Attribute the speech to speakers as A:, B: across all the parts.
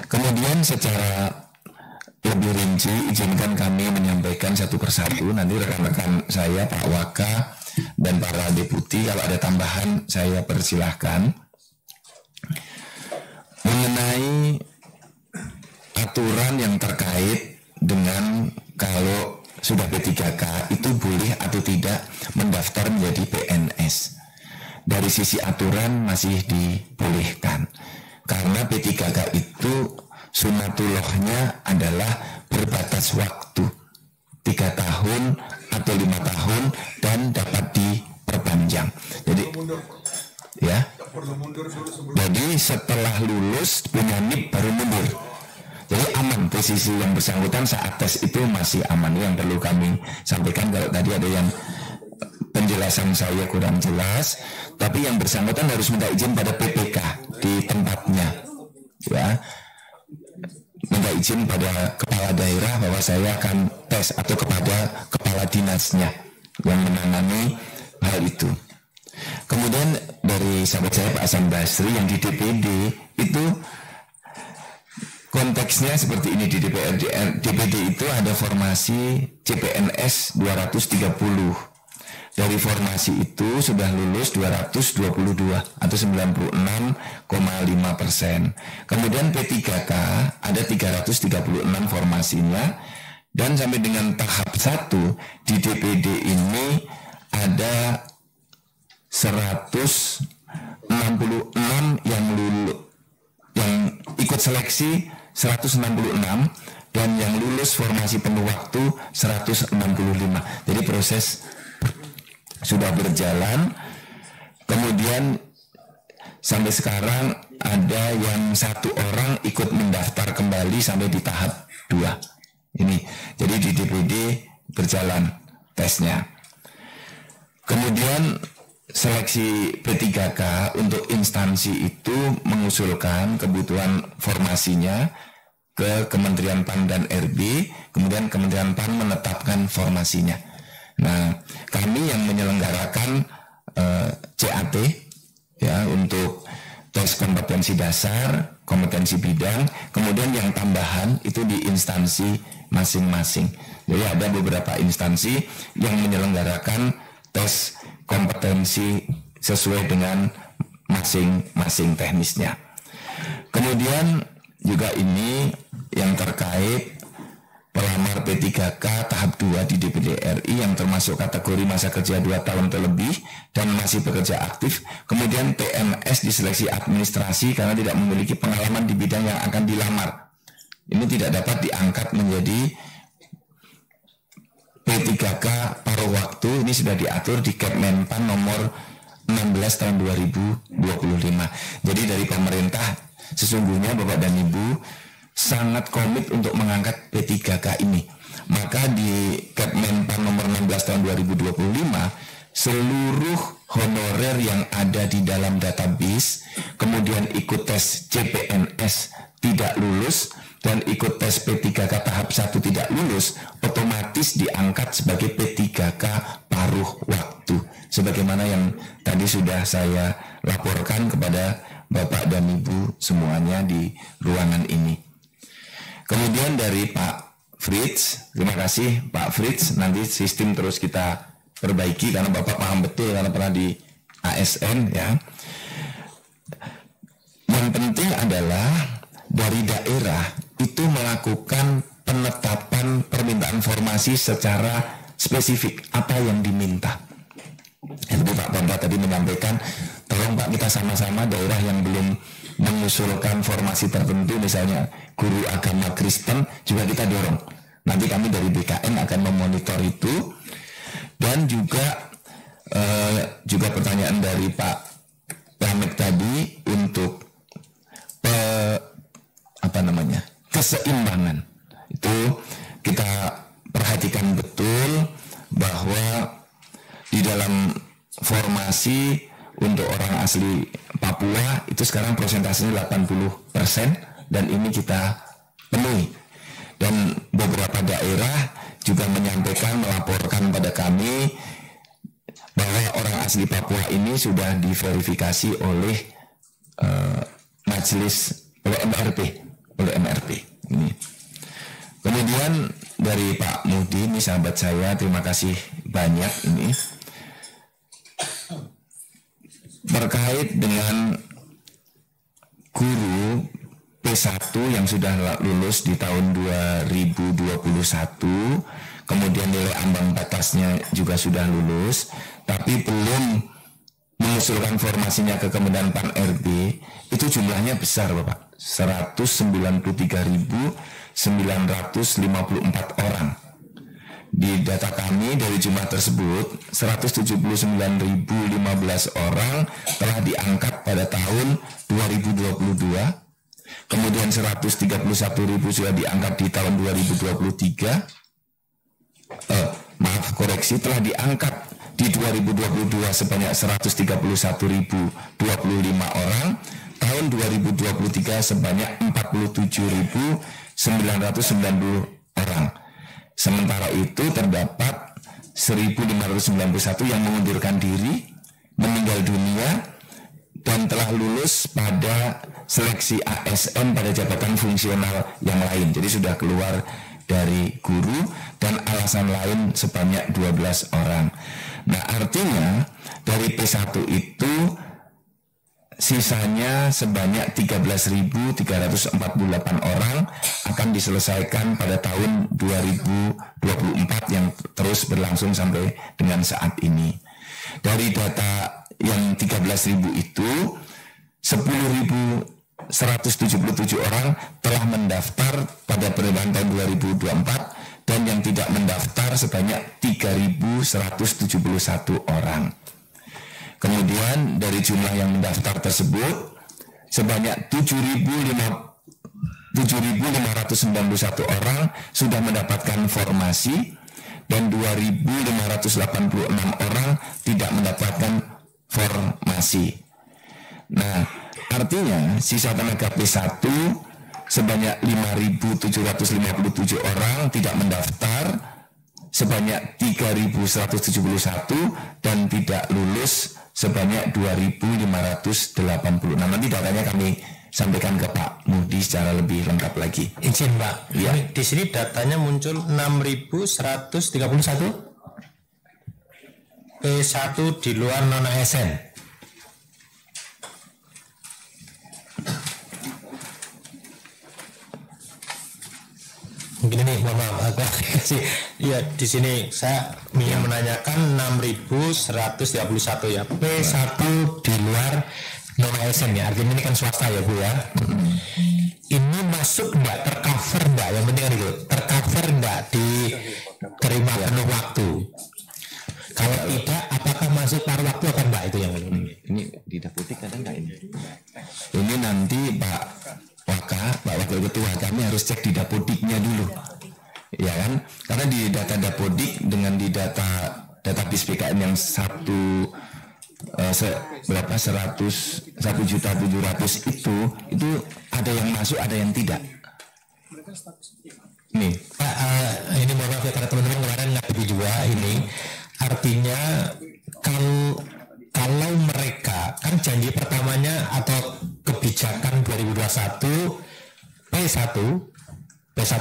A: Kemudian secara lebih rinci izinkan kami menyampaikan satu persatu. Nanti rekan-rekan saya Pak Waka dan para deputi kalau ada tambahan saya persilahkan. Mengenai aturan yang terkait dengan kalau sudah P3K itu boleh atau tidak mendaftar menjadi PNS. Dari sisi aturan masih dibolehkan. Karena P3K itu sunatullahnya adalah berbatas waktu 3 tahun atau 5 tahun dan dapat diperpanjang. Jadi ya, jadi setelah lulus punya NIP baru mundur. Jadi aman, posisi yang bersangkutan saat tes itu masih aman. Yang perlu kami sampaikan kalau tadi ada yang penjelasan saya kurang jelas, tapi yang bersangkutan harus minta izin pada PPK di tempatnya, ya, minta izin pada kepala daerah bahwa saya akan tes atau kepada kepala dinasnya yang menangani hal itu. Kemudian dari sahabat saya Pak Hasan Basri yang di DPD itu konteksnya seperti ini. Di DPD itu ada formasi CPNS 230. Dari formasi itu sudah lulus 222 atau 96,5%. Kemudian P3K ada 336 formasinya. Dan sampai dengan tahap 1 di DPD ini ada 166 yang lulus, yang ikut seleksi 166, dan yang lulus formasi penuh waktu 165. Jadi proses sudah berjalan. Kemudian sampai sekarang ada yang 1 orang ikut mendaftar kembali sampai di tahap 2 ini. Jadi di DPD berjalan tesnya. Kemudian seleksi P3K untuk instansi itu mengusulkan kebutuhan formasinya ke Kementerian PAN dan RB, kemudian Kementerian PAN menetapkan formasinya. Nah, kami yang menyelenggarakan CAT ya untuk tes kompetensi dasar, kompetensi bidang, kemudian yang tambahan itu di instansi masing-masing. Jadi ada beberapa instansi yang menyelenggarakan tes kompetensi sesuai dengan masing-masing teknisnya. Kemudian juga ini yang terkait pelamar P3K tahap 2 di DPD RI yang termasuk kategori masa kerja 2 tahun terlebih dan masih bekerja aktif. Kemudian PNS diseleksi administrasi karena tidak memiliki pengalaman di bidang yang akan dilamar. Ini tidak dapat diangkat menjadi P3K paruh waktu. Ini sudah diatur di Kepmenpan nomor 16 tahun 2025. Jadi dari pemerintah sesungguhnya Bapak dan Ibu sangat komit untuk mengangkat P3K ini. Maka di Kepmenpan nomor 16 tahun 2025 seluruh honorer yang ada di dalam database kemudian ikut tes CPNS tidak lulus dan ikut tes P3K tahap 1 tidak lulus, otomatis diangkat sebagai P3K paruh waktu. Sebagaimana yang tadi sudah saya laporkan kepada Bapak dan Ibu semuanya di ruangan ini. Kemudian dari Pak Fritz, terima kasih Pak Fritz, nanti sistem terus kita perbaiki karena Bapak paham betul karena pernah di ASN ya. Yang penting adalah dari daerah itu melakukan penetapan permintaan formasi secara spesifik apa yang diminta. Jadi Pak Bamba tadi menyampaikan, tolong Pak kita sama-sama daerah yang belum mengusulkan formasi tertentu, misalnya guru agama Kristen, juga kita dorong. Nanti kami dari BKN akan memonitor itu. Dan juga pertanyaan dari Pak Lamek tadi untuk keseimbangan itu kita perhatikan betul bahwa di dalam formasi untuk orang asli Papua itu sekarang persentasenya 80% dan ini kita penuhi. Dan beberapa daerah juga menyampaikan, melaporkan pada kami bahwa orang asli Papua ini sudah diverifikasi oleh majelis, oleh MRP dari Pak Mudi, ini sahabat saya, terima kasih banyak ini. Terkait dengan guru P1 yang sudah lulus di tahun 2021, kemudian nilai ambang batasnya juga sudah lulus, tapi belum mengusulkan formasinya ke Kementerian Pan-RB, itu jumlahnya besar Bapak, 193.954 orang. Di data kami dari jumlah tersebut 179.015 orang telah diangkat pada tahun 2022. Kemudian 131.000 sudah diangkat di tahun 2023. Telah diangkat di 2022 sebanyak 131.025 orang. Tahun 2023 sebanyak 47.990 orang. Sementara itu terdapat 1.591 yang mengundurkan diri, meninggal dunia, dan telah lulus pada seleksi ASN pada jabatan fungsional yang lain. Jadi sudah keluar dari guru dan alasan lain sebanyak 12 orang. Nah, artinya dari P1 itu sisanya sebanyak 13.348 orang akan diselesaikan pada tahun 2024 yang terus berlangsung sampai dengan saat ini. Dari data yang 13.000 itu 10.177 orang telah mendaftar pada periode tahun 2024 dan yang tidak mendaftar sebanyak 3.171 orang. Kemudian dari jumlah yang mendaftar tersebut sebanyak 7.591 orang sudah mendapatkan formasi dan 2.586 orang tidak mendapatkan formasi. Nah, artinya sisa tenaga P1 sebanyak 5.757 orang tidak mendaftar, sebanyak 3.171 dan tidak lulus sebanyak 2.586. Nanti datanya kami sampaikan ke Pak Mudi secara lebih lengkap lagi.
B: Izin Pak,
A: ya.
B: Di sini datanya muncul 6.131 P1 di luar non-ASN. Mungkin ini mohon maaf agak kasih. Ya, di sini saya ingin menanyakan 6.131 ya. P1 di luar non-ASN ya. Artinya ini kan swasta ya Bu ya. Ini masuk enggak, tercover enggak? Yang penting kan itu, tercover enggak diterima penuh waktu? Kalau tidak, apakah masuk paruh waktu atau enggak, itu yang penting.
A: Ini di Dapodik ada enggak ini? Ini nanti Pak Wakil Ketua kami harus cek di Dapodiknya dulu, ya kan? Karena di data Dapodik dengan di database PKN yang 100.700.000 itu ada yang masuk, ada yang tidak. Nih,
B: Pak, ini mohon maaf ya karena teman-teman kemarin ngerti juga ini. Artinya kalau mereka kan janji pertamanya atau kebijakan 2021 P1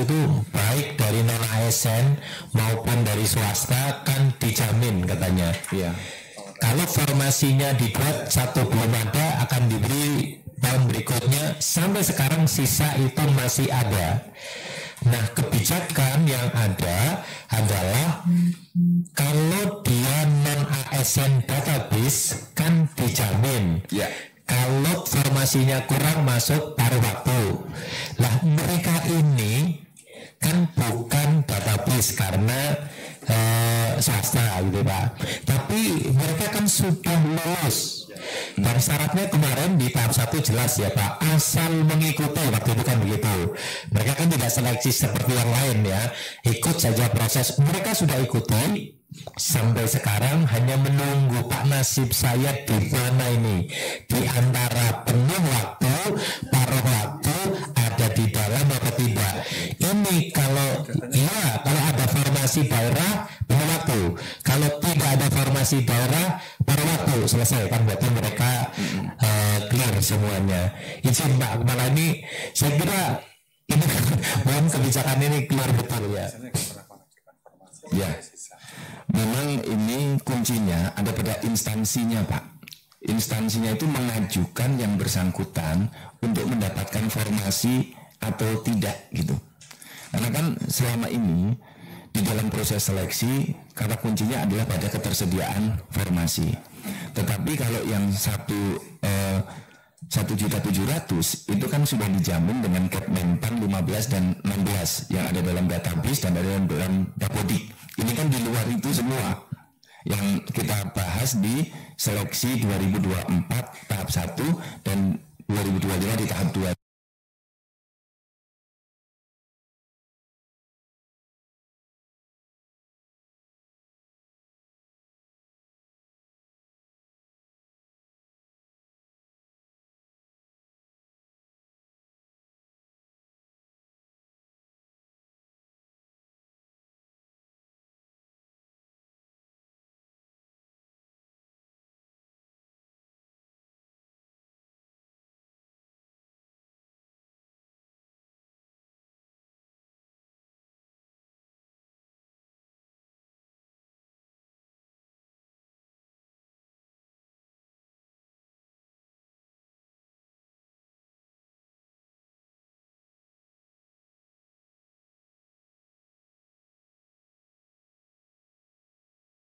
B: itu baik dari non ASN maupun dari swasta kan dijamin katanya.
A: ya.
B: Kalau formasinya dibuat satu belum ada akan diberi tahun berikutnya, sampai sekarang sisa itu masih ada. Nah, kebijakan yang ada adalah kalau dia non ASN database kan dijamin.
A: Ya.
B: Kalau formasinya kurang masuk paruh waktu. Lah mereka ini kan bukan database karena swasta gitu Pak. Tapi mereka kan sudah lulus. Dan syaratnya kemarin di tahap 1 jelas ya Pak, asal mengikuti, waktu itu kan begitu. Mereka kan tidak seleksi seperti yang lain ya, ikut saja proses. Mereka sudah ikuti sampai sekarang, hanya menunggu Pak nasib saya di mana ini, di antara penuh waktu, paruh waktu, ada di dalam atau tidak. Ini kalau ada formasi daerah penuh waktu, kalau tidak ada formasi daerah paruh waktu, selesai kan, berarti mereka clear semuanya. Izin Pak Kepala, ini saya kira ini mohon kebijakan ini clear betul ya.
A: Ya, memang ini kuncinya ada pada instansinya, Pak. Instansinya itu mengajukan yang bersangkutan untuk mendapatkan formasi atau tidak gitu. Karena kan selama ini di dalam proses seleksi kata kuncinya adalah pada ketersediaan formasi. Tetapi kalau yang 1.700.000 itu kan sudah dijamin dengan Kepmenpan 15 dan 16 yang ada dalam database dan ada dalam Dapodik. Ini kan di luar itu semua yang kita bahas di seleksi 2024 tahap 1 dan 2025 di tahap 2.